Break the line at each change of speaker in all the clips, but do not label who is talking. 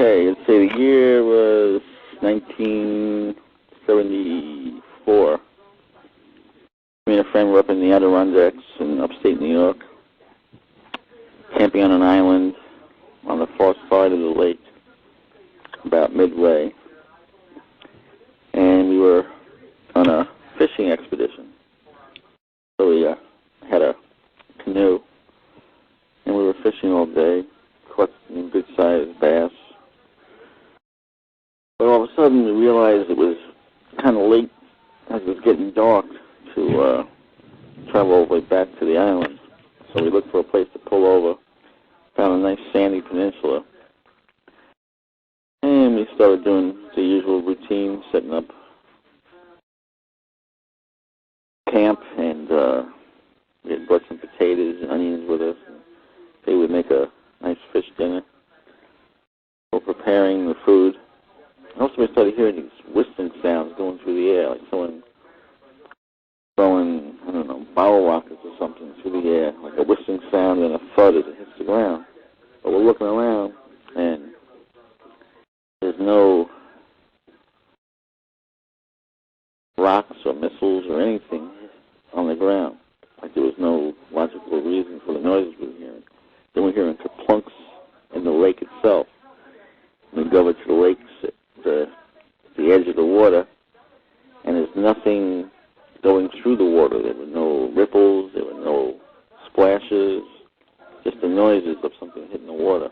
Okay, let's say the year was 1974. Me and a friend were up in the Adirondacks in upstate New York, camping on an island on the far side of the lake, about midway. And we were on a fishing expedition. So we had a canoe, and we were fishing all day, caught some good-sized bass. But all of a sudden, we realized it was kind of late, as it was getting dark, to travel all the way back to the island. So we looked for a place to pull over, found a nice sandy peninsula, and we started doing the usual routine, setting up camp, and we had brought some potatoes and onions with us. And they would make a nice fish dinner. We're preparing the food. Also, we started hearing these whistling sounds going through the air, like someone throwing, I don't know, bottle rockets or something through the air, like a whistling sound and a thud as it hits the ground. But we're looking around, and there's no rocks or missiles or anything on the ground. Like there was no logical reason for the noises we were hearing. Then we're hearing kerplunks in the lake itself. We go over to the lakes, the edge of the water, and there's nothing going through the water. There were no ripples, there were no splashes, just the noises of something hitting the water.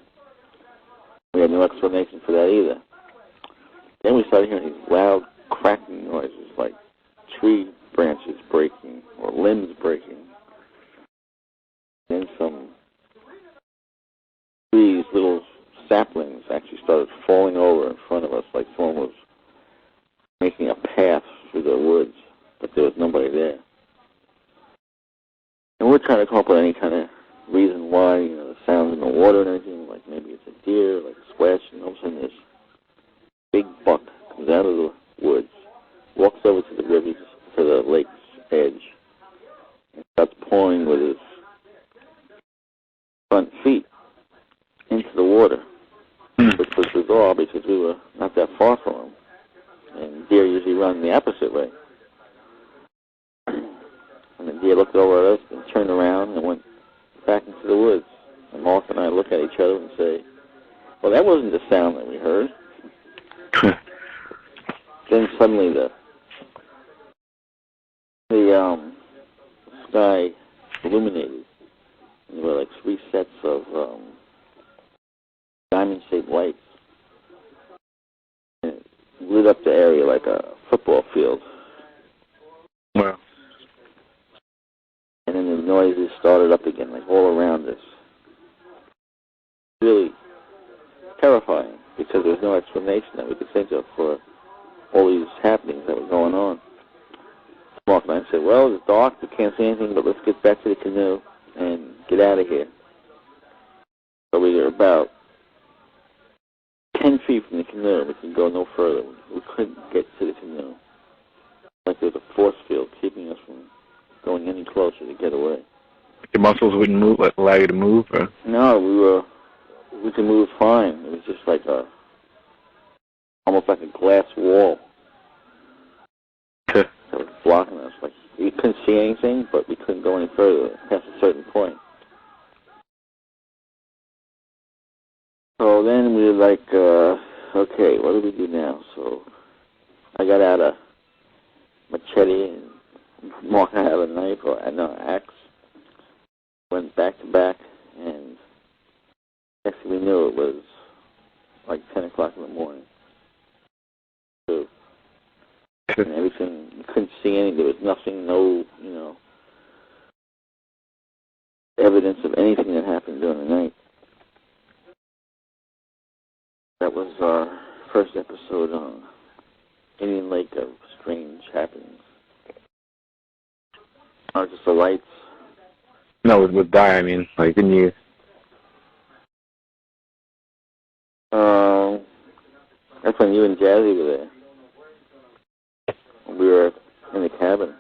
We had no explanation for that either. Then we started hearing these loud cracking noises, like tree branches breaking or limbs breaking. Then some trees, little saplings, actually started falling over in front of us, like someone was making a path through the woods, but there was nobody there. And we're trying to come up with any kind of reason why, the sounds in the water and everything, like maybe it's a deer, like splashing, and all of a sudden this big buck comes out of the woods, walks over to the river, to the lake's edge, and starts pouring with his front feet into the water, which was bizarre because we were not that far from him, and deer usually run the opposite way. And the deer looked over at us and turned around and went back into the woods. And Mark and I look at each other and say, well, that wasn't the sound that we heard. Then suddenly the sky illuminated. And there were like 3 sets of diamond-shaped lights. And it lit up the area like a football field.
Wow.
And then the noises started up again, like all around us. Really terrifying, because there was no explanation that we could think of for all these happenings that were going on. Mark and I said, well, it's dark, we can't see anything, but let's get back to the canoe and get out of here. So we were about 10 feet from the canoe. We could go no further. We couldn't get to the canoe. Like there was a force field keeping us from going any closer to get away.
Your muscles wouldn't move, allow you to move? Or?
No, we could move fine. It was just like almost like a glass wall that was blocking us. Like we couldn't see anything, but we couldn't go any further past a certain point. So then we were like, okay, what do we do now? So I got out a machete and Mark and I had a knife or an axe. Went back to back, and next thing we knew, it was like 10 o'clock in the morning. So, and everything, you couldn't see anything. There was nothing, no, evidence of anything that happened during the night. That was our first episode on Indian Lake of Strange Happenings. Just the lights.
No, with Di, I mean, like, didn't you?
That's when you and Jazzy were there. We were in the cabin.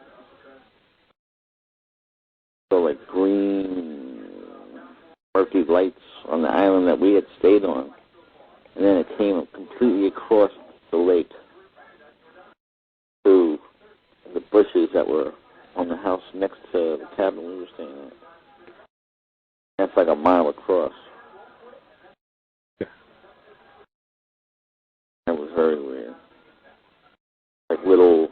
So, like, green, murky lights on the island that we had stayed on. and then it came completely across the lake to the bushes that were on the house next to the cabin we were staying at. That's like a mile across. That was very weird. Like little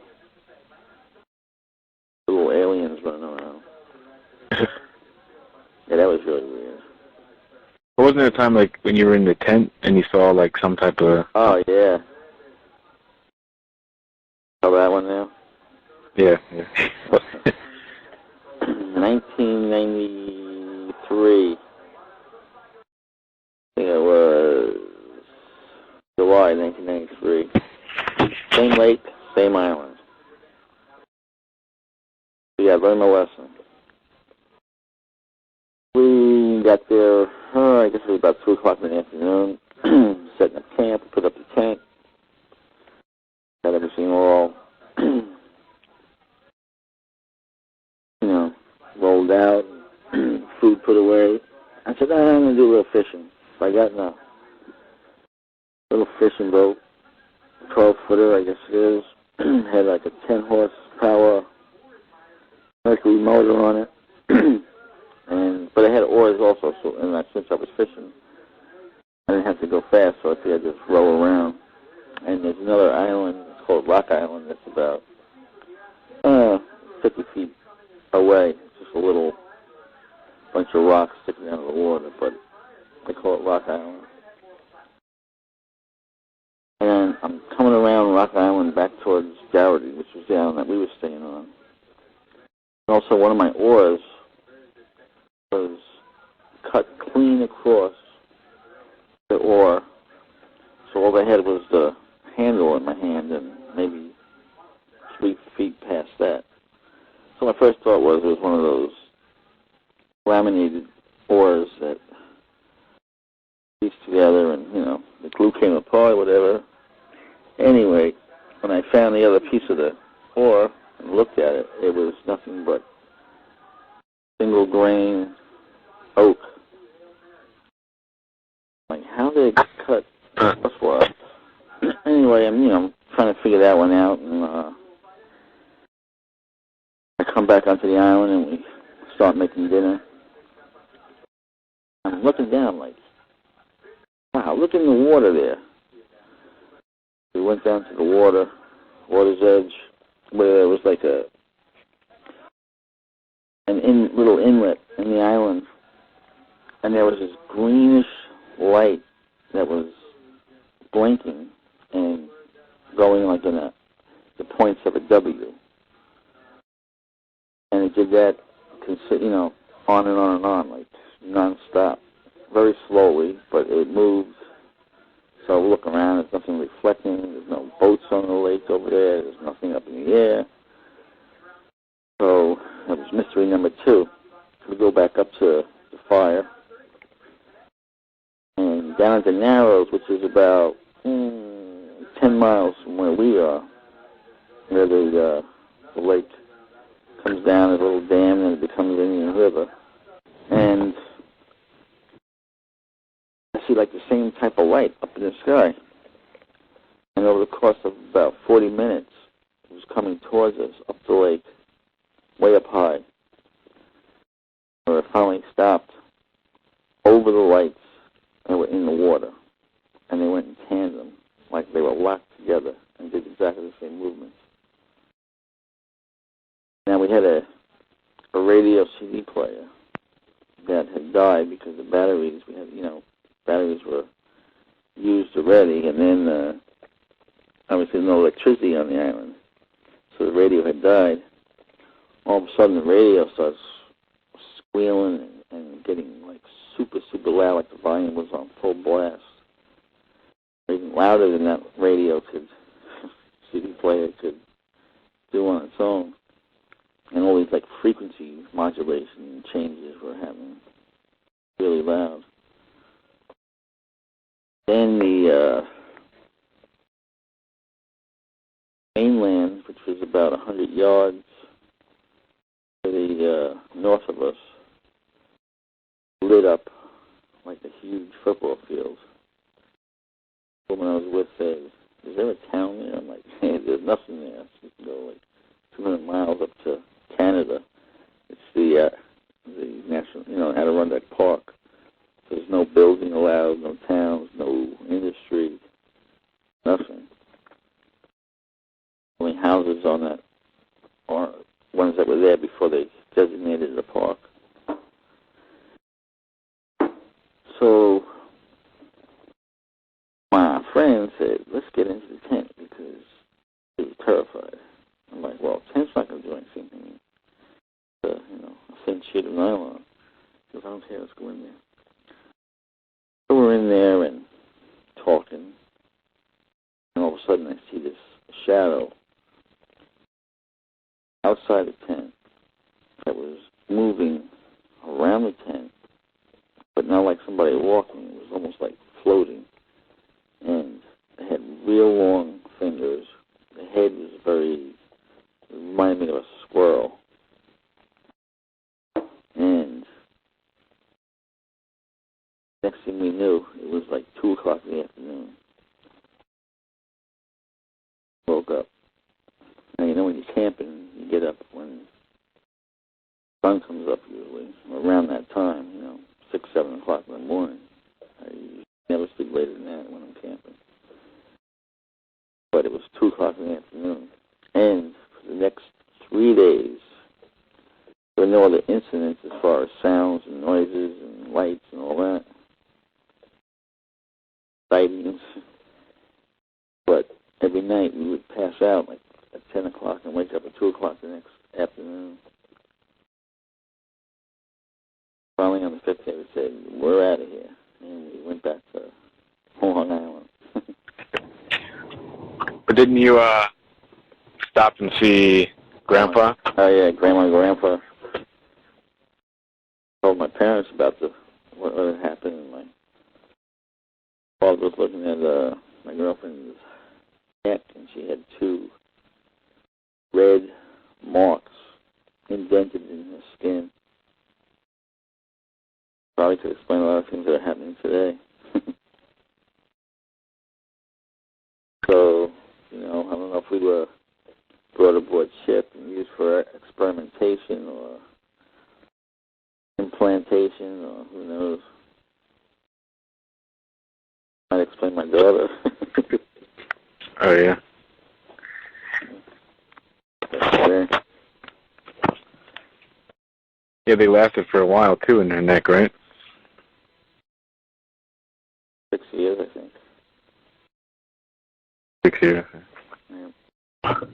aliens running around. Yeah, that was really weird.
Wasn't there a time like when you were in the tent and you saw like some type of?
Oh yeah. Saw that one now?
Yeah.
1993. I think it was July 1993. Same lake, same island. Yeah, learned my lesson. We got there, I guess it was about 2 o'clock in the afternoon, setting up camp, put up the tent, got everything all, rolled out, food put away. I said, I'm going to do a little fishing. So I got in a little fishing boat, 12-footer, I guess it is. Had like a 10-horsepower Mercury motor on it. But I had oars also, so since I was fishing, I didn't have to go fast, so I could just row around. And there's another island, it's called Rock Island, that's about 50 feet away. It's just a little bunch of rocks sticking out of the water, but they call it Rock Island. And I'm coming around Rock Island back towards Garrity, which was the island that we were staying on. And also one of my oars was cut clean across the oar, so all I had was the handle in my hand and maybe 3 feet past that. So my first thought was it was one of those laminated oars that pieced together and, the glue came apart or whatever. Anyway, when I found the other piece of the oar and looked at it, it was nothing but single grain oak. Like, how did it cut across for? Anyway, I'm trying to figure that one out, and I come back onto the island and we start making dinner. I'm looking down like, wow, look in the water there. We went down to the water's edge, where there was like a little inlet in the island, and there was this greenish light that was blinking and going like in the points of a W. And it did that, on and on and on, like non-stop, very slowly, but it moved. So I look around, there's nothing reflecting, there's no boats on the lake over there, there's nothing up in the air. So that was mystery number 2. We go back up to the fire, and down at the Narrows, which is about 10 miles from where we are, where the lake comes down as a little dam and it becomes Indian River. And I see like the same type of light up in the sky. And over the course of about 40 minutes, it was coming towards us up the lake, way up high. Where it finally stopped over the lights and were in the water. And they went in tandem, like they were locked together and did exactly the same movements. Now we had a radio CD player that had died because the batteries, batteries were used already, and then obviously no electricity on the island, so the radio had died. All of a sudden the radio starts squealing and getting like super, super loud, like the volume was on full blast. Even louder than that CD player could do on its own. And all these like frequency modulation changes were happening really loud. Then the mainland, which was about 100 yards to the north of us, lit up like a huge football field. woman I was with said, "Is there a town there?" I'm like, "Hey, there's nothing there. So you can go like 200 miles up to Canada. It's the national, Adirondack Park. So there's no building allowed, no towns, no industry, nothing. Only houses on that are ones that were there before they designated the park." So my friend said, "Let's get into the tent," because he was terrified. I'm like, "Well, tent's not going to do anything to me. A thin sheet of nylon." He goes, "I don't care, let's go in there." So we're in there and talking, and all of a sudden I see this shadow outside the tent that was moving around the tent, but not like somebody walking. It was almost like floating. And it had real long fingers. The head was it reminded me of a squirrel. And next thing we knew, it was like 2 o'clock in the afternoon. Woke up. Now, when you're camping, you get up when the sun comes up usually, around that time, 6, 7 o'clock in the morning. I never sleep later than that when I'm camping. But it was 2 o'clock in the afternoon. And for the next 3 days, there were no other incidents as far as sounds and noises and lights and all that. Sightings. But every night we would pass out like at 10 o'clock and wake up at 2 o'clock the next afternoon. Finally on the 5th day we said, "We're out of here." And we went back to Long Island.
But didn't you stop and see Grandpa?
Oh yeah, Grandma and Grandpa. Told my parents about what had happened. And my father was looking at my girlfriend's neck, and she had 2 red marks indented in her skin. Probably could explain a lot of things that are happening today. So, I don't know if we were brought aboard ship and used for experimentation or implantation, or who knows. Might explain my daughter.
Oh, yeah. Yeah, they lasted for a while, too, in their neck, right?
6 years, I think.
6 years.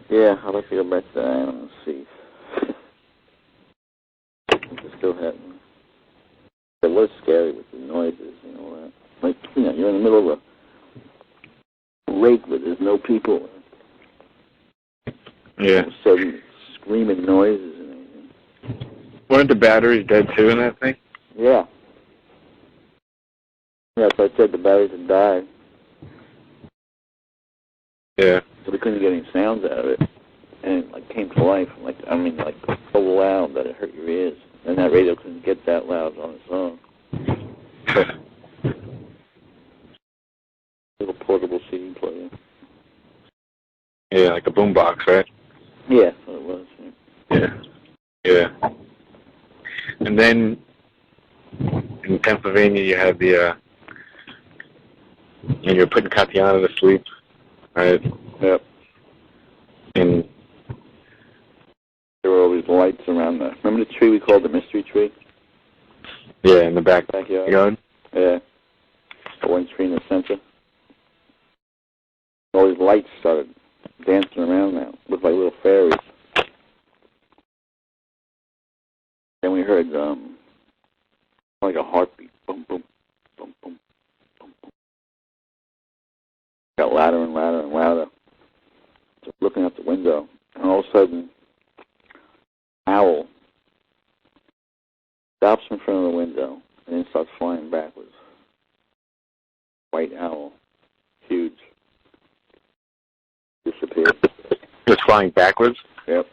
Yeah, I'd like to go back to the island and see if it's still happening. It was scary with the noises and all that. Like, you're in the middle of a lake where there's no people.
Yeah.
All of a sudden, screaming noises and everything.
Weren't the batteries dead, too, in that thing?
Yeah. Yeah, so I said the batteries had died.
Yeah.
So we couldn't get any sounds out of it. And it came to life. So loud that it hurt your ears. And that radio couldn't get that loud on its own. Little portable CD player.
Yeah, like a boombox, right?
Yeah, that's what it was.
Yeah. Yeah. And then in Pennsylvania, you had and you're putting Katiana to sleep, right?
Yep.
And
there were all these lights around remember the tree we called the mystery tree?
yeah, in the
backyard. Yeah. The one tree in the center. All these lights started dancing around now. Looked like little fairies. Then we heard like a heartbeat. Boom, boom, boom, boom, boom, boom. Got louder and louder and louder. Just looking out the window, and all of a sudden, owl stops in front of the window and then starts flying backwards. White owl, huge. Disappeared.
it was flying backwards?
Yep.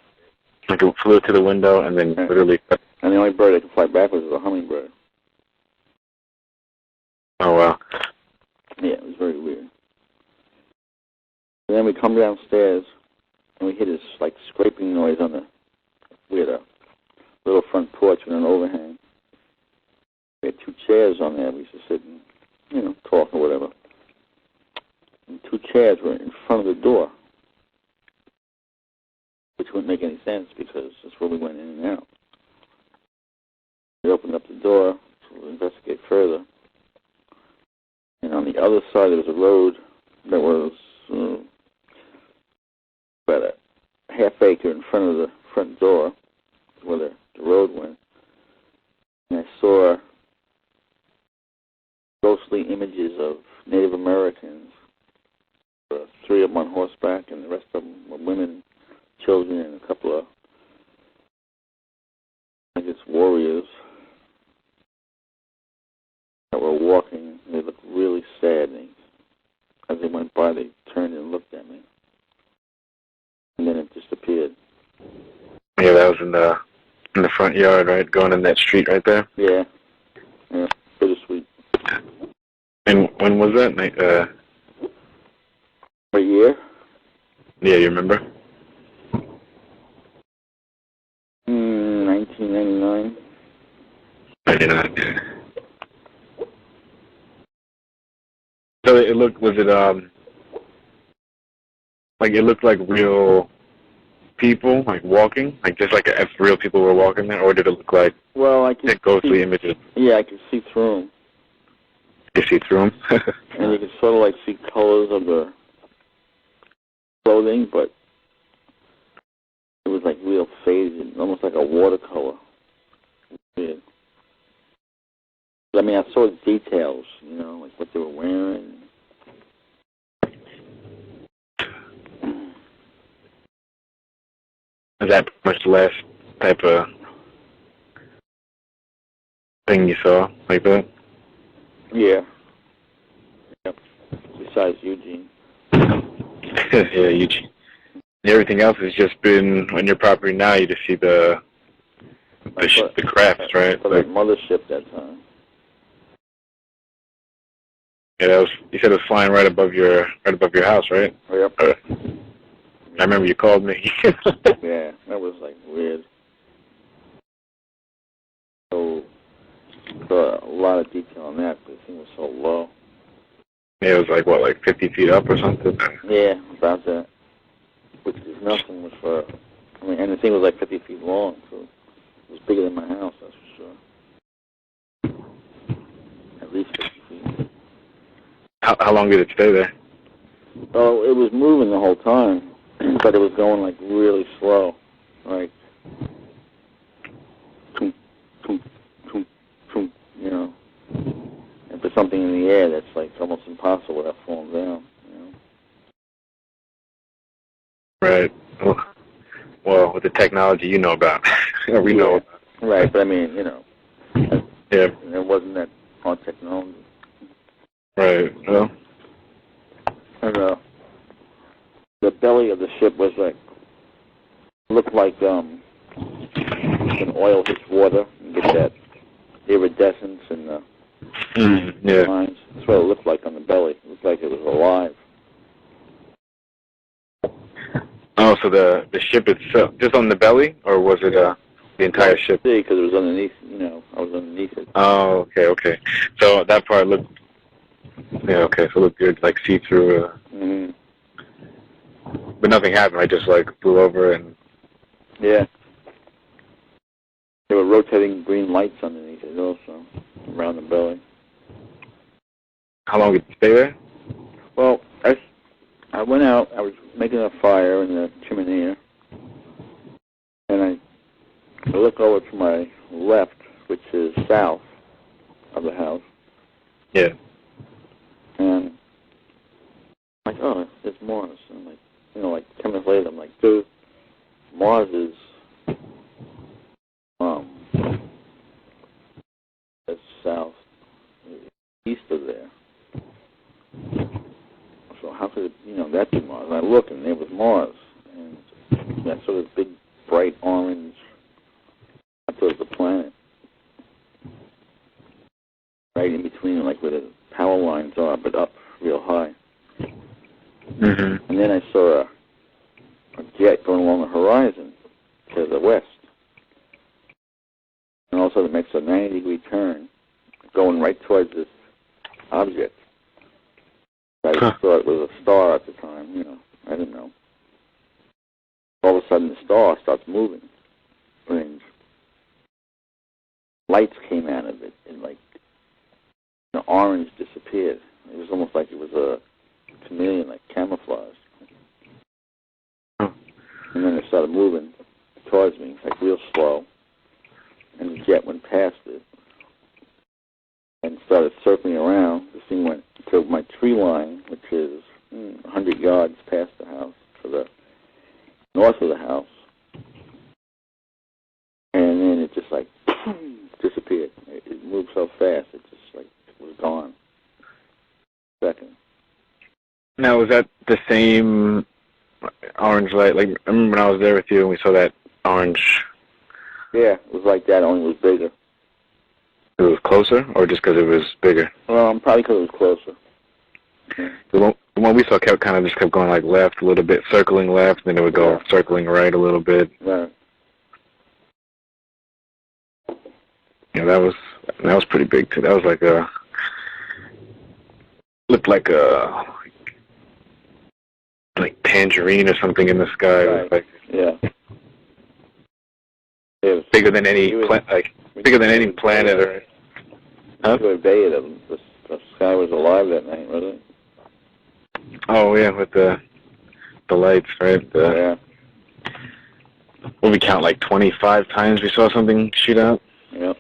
Like it flew to the window and then literally...
And the only bird that can fly backwards is a hummingbird.
Oh, wow.
Yeah, it was very weird. And then we come downstairs, and we hear this, like, scraping noise on the, we had a little front porch with an overhang. We had 2 chairs on there. We used to sit and, talk or whatever. And 2 chairs were in front of the door, which wouldn't make any sense because that's where we went in and out. We opened up the door to investigate further. And on the other side, there was a road that was about a half acre in front of the front door where the road went. And I saw ghostly images of Native Americans. 3 of them on horseback, and the rest of them were women, children, and a couple of, I guess, warriors that were walking. They looked really sad. As they went by, they turned and looked at me. And then it disappeared.
Yeah, that was in the front yard, right? Going in that street right there?
Yeah. Yeah. Bittersweet.
And when was that?
What year?
Yeah, you remember?
1999.
99. So it looked, was it, like it looked like real people, like walking? Like just like if real people were walking there? Or did it look like ghostly images?
Yeah, I could see through them.
You see through them?
And you could sort of like see colors of the clothing, but it was like real faded, almost like a watercolor. Weird. But, I mean, I saw details, like what they were wearing.
Is that pretty much the last type of thing you saw like that?
Yeah. Yep. Besides Eugene.
Yeah, Eugene. Everything else has just been on your property now. You just see the crafts, right?
For that mothership that time.
Yeah, that was. You said it was flying right above your house, right?
Yep.
I remember you called me.
Yeah, that was like weird. So a lot of detail on that, but the thing was so low.
Yeah, it was like what, like 50 feet up or something?
Yeah, about that. Which is nothing for. I mean, and the thing was like 50 feet long, so it was bigger than my house, that's for sure. At least 50 feet.
How long did it stay there?
Oh, it was moving the whole time, but it was going like really slow, like, toom, toom, toom, toom, And for something in the air, that's like almost impossible without falling down,
Right. Well, with the technology you know about, or we know about.
Right, but I mean,
Yeah.
It wasn't that hard technology.
Right. Well.
And the belly of the ship was like, looked like an oil hits water and get that iridescence and the lines. That's what it looked like on the belly. It looked like it was alive.
Oh, so the ship itself, just on the belly, or was it the entire ship?
See, because it was underneath. I was underneath it.
Oh, okay. So that part looked. Yeah, okay. So it looked good, like see through.
Mm-hmm.
But nothing happened. I just like flew over and.
Yeah. There were rotating green lights underneath it also, around the belly.
How long did it stay there?
Well, I went out. I was making a fire in the chimney, and I look over to my left, which is south of the house.
Yeah.
And I'm like, oh, it's Mars. And I'm like, like 10 minutes later, I'm like, dude, Mars is it's south, east of there. So how could it, that be Mars? And I look, and there was Mars, and that sort of big, bright orange. I thought it was a planet, right in between, like where the power lines are, but up real high. And then I saw a jet going along the horizon to the west. And all of a sudden it makes a 90-degree turn, going right towards this object. I thought it was a star at the time, you know. I didn't know. All of a sudden the star starts moving. Strange. Lights came out of it, and like the orange disappeared. It was almost like it was a chameleon, like camouflage. And then it started moving towards me, like real slow. And the jet went past it and started circling around. The thing went to my tree line, which is 100 yards past the house, to the north of the house. And then it just like disappeared. It moved so fast, it just like was gone. Second.
Now, was that the same orange light? Like, I remember when I was there with you and we saw that orange.
Yeah, it was like that, only it was bigger.
It was closer, or just because it was bigger?
Well, probably because it was closer. Yeah.
The one we saw kept going like left a little bit, circling left, and then it would go circling right a little bit.
Right.
Yeah, that was pretty big too. That was like looked like like tangerine or something in the sky.
Right.
It was like,
yeah. It was
bigger than any bigger than any planet or.
Huh? The sky was alive that night, wasn't it?
Oh yeah, with the lights, right?
Yeah.
What we count, like 25 times we saw something shoot out.
Yep.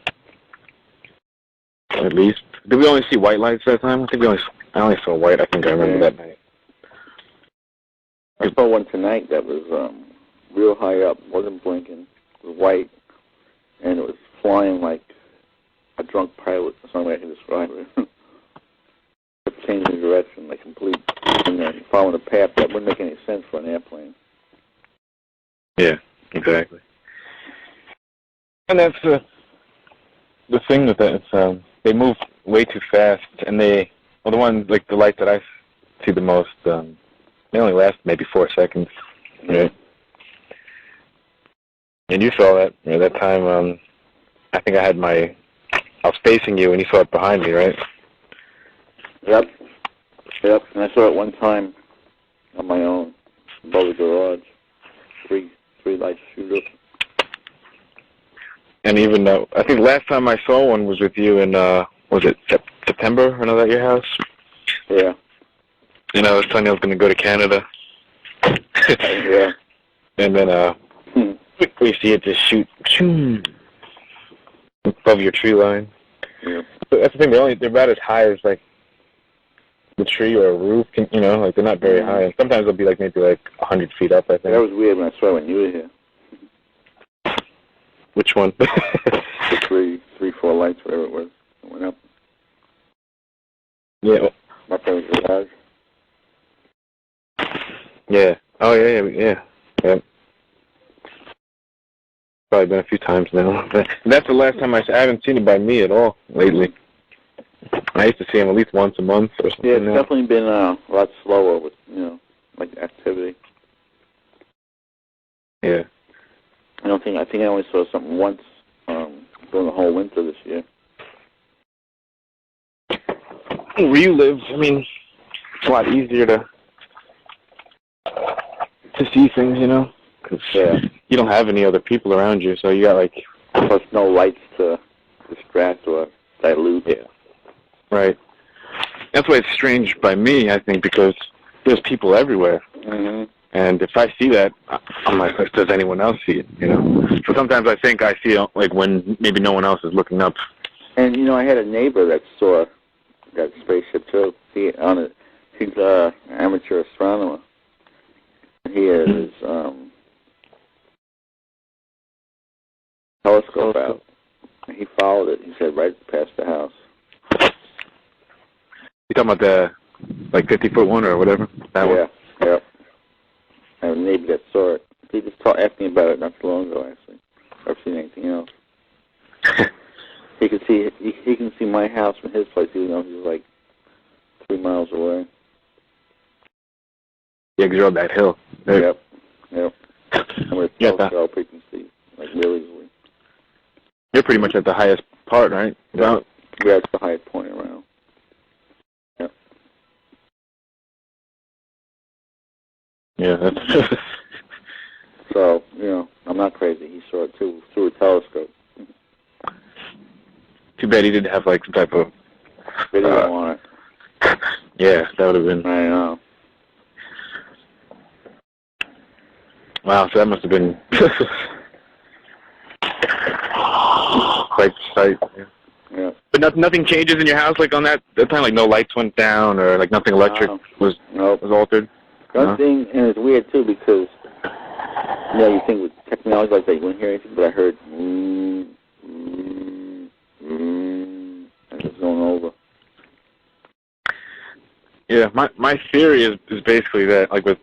At least. Did we only see white lights that time? I think I only saw white. I think I remember that night.
I saw one tonight that was real high up, wasn't blinking, it was white, and it was flying like a drunk pilot. That's the only way I can describe it. Changing direction, like complete, and then following a path that wouldn't make any sense for an airplane.
Yeah, exactly. And that's the thing with it. It's they move way too fast, and the ones like the light that I see the most, they only last maybe 4 seconds. Right? And you saw that that time. I think I was facing you, and you saw it behind me, right?
Yep. And I saw it one time on my own, above the garage. Three lights shoot up.
And even though I think last time I saw one was with you in was it September? When I was at your house.
Yeah.
And I was telling you I was going to go to Canada.
Yeah.
And then we see it just shoot above your tree line.
Yeah.
But that's the thing. They're about as high as like the tree or a roof. Like they're not very high. And sometimes they'll be like maybe like 100 feet up. I think.
That was weird when I saw it when you were here.
Which one?
The three, 4 lights, whatever it was, that went up.
Yeah.
My friend's garage.
Yeah. Oh yeah. Probably been a few times now. That's the last time I haven't seen it by me at all lately. I used to see him at least once a month or something.
Yeah, it's definitely been a lot slower with like activity.
Yeah.
I think I only saw something once during the whole winter this year.
Where you live, I mean, it's a lot easier to see things, because you don't have any other people around you, so you got like...
Plus no lights to distract or dilute.
Yeah. Right. That's why it's strange by me, I think, because there's people everywhere.
Mm-hmm.
And if I see that, I'm like, does anyone else see it, So sometimes I think I see it, like, when maybe no one else is looking up.
And, I had a neighbor that saw that spaceship, too. He's an amateur astronomer. He has his telescope out. And he followed it, he said, right past the house.
You talking about the, 50-foot one or whatever? That one?
Yeah. I have a neighbor that saw it. He just asked me about it not too long ago, actually. I've seen anything else. He can see my house from his place, even though he's like 3 miles away.
Yeah, 'cause you're on that hill.
Yep. And with
Yeah,
telescope, we can see, like, really easily.
you're pretty much at the highest part, right?
Yeah. Yeah, it's the highest point around. Yep.
Yeah, that's...
So, I'm not crazy. He saw it, too, through a telescope.
Too bad he didn't have, like, some type of...
Video on it.
Yeah, that would have been...
I know.
Wow, so that must have been... quite sight.
Yeah.
But nothing changes in your house, like, on that time? Like, no lights went down, or, like, nothing electric was altered?
One thing, and it's weird, too, because, you think with technology like that, you wouldn't hear anything, but I heard, and it's going over.
Yeah, my theory is basically that, like, with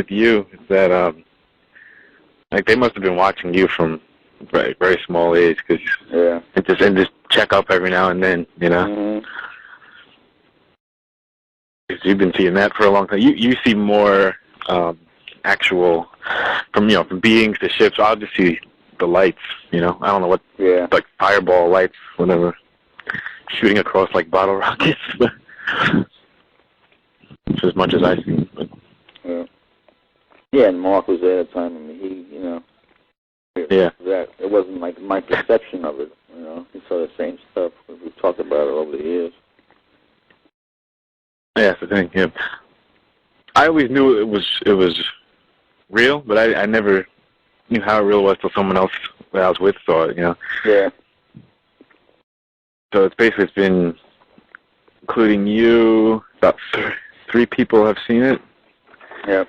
you, is that, like, they must have been watching you from very, very small age, because and just check up every now and then,
Mm-hmm.
Because you've been seeing that for a long time. You see more actual, from beings to ships. I'll just see the lights, I don't know what, like fireball lights, whatever, shooting across like bottle rockets. It's as much as I see. But.
Yeah, and Mark was there at the time. I mean, he, that it wasn't like my perception of it. He saw the same stuff. We've talked about it over the years.
Yeah, that's the thing. Yeah, I always knew it was real, but I never knew how real it was till someone else that I was with saw it.
Yeah.
So it's been, including you, about three people have seen it.
Yeah.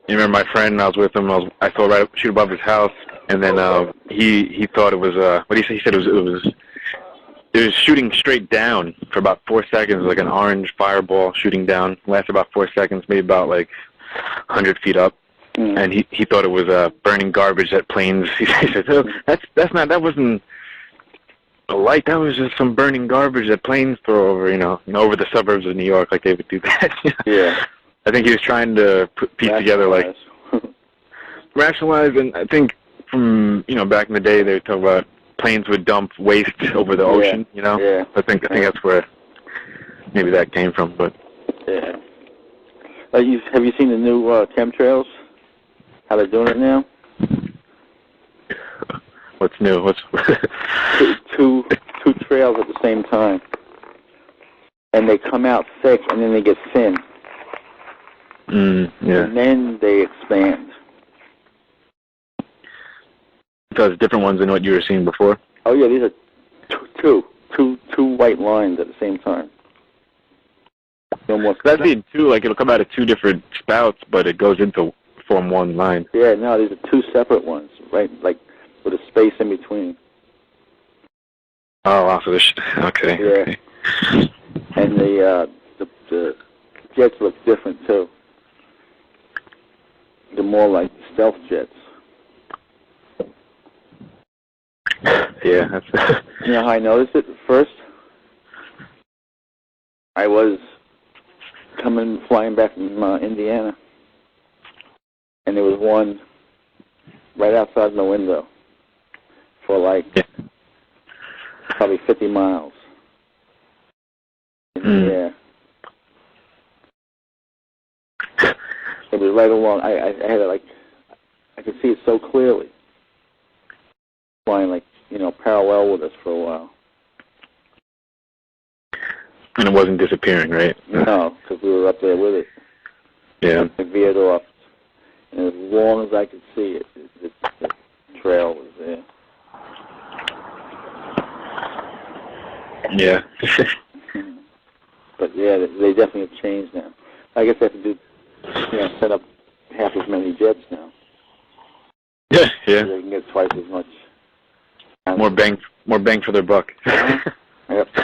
You remember my friend? I was with him. I saw right shoot above his house, and then he thought it was what he said it was shooting straight down for about 4 seconds, like an orange fireball shooting down. Lasted about 4 seconds, maybe about like 100 feet up.
Mm.
And he thought it was burning garbage that planes. He said, "Oh, that wasn't a light. That was just some burning garbage that planes throw over, over the suburbs of New York, like they would do that."
Yeah.
I think he was trying to piece together like rationalize, and I think from back in the day they would talk about planes would dump waste over the ocean.
Yeah.
I think that's where maybe that came from, but.
Yeah. Have you seen the new chemtrails? How they're doing it now?
What's new? What's
two trails at the same time, and they come out thick, and then they get thin.
Yeah.
And then they expand.
So it's different ones than what you were seeing before?
Oh yeah, these are two white lines at the same time.
That's the two, like it'll come out of two different spouts, but it goes into form one line.
Yeah, no, these are two separate ones, right? Like with a space in between.
Oh, wow, so okay.
Yeah. Okay. And the jets look different too. They're more like stealth jets.
Yeah, that's.
You know how I noticed it first? I was flying back from Indiana, and there was one right outside my window for like probably 50 miles. Yeah. It was right along. I had it like I could see it so clearly, flying like parallel with us for a while.
And it wasn't disappearing, right?
No, because we were up there with it.
Yeah.
It veered off, and as long as I could see it, the trail was there.
Yeah.
But yeah, they definitely have changed now. I guess they have to do, set up half as many jets now.
Yeah. Yeah.
So they can get twice as much.
More bang for their buck.
Yep.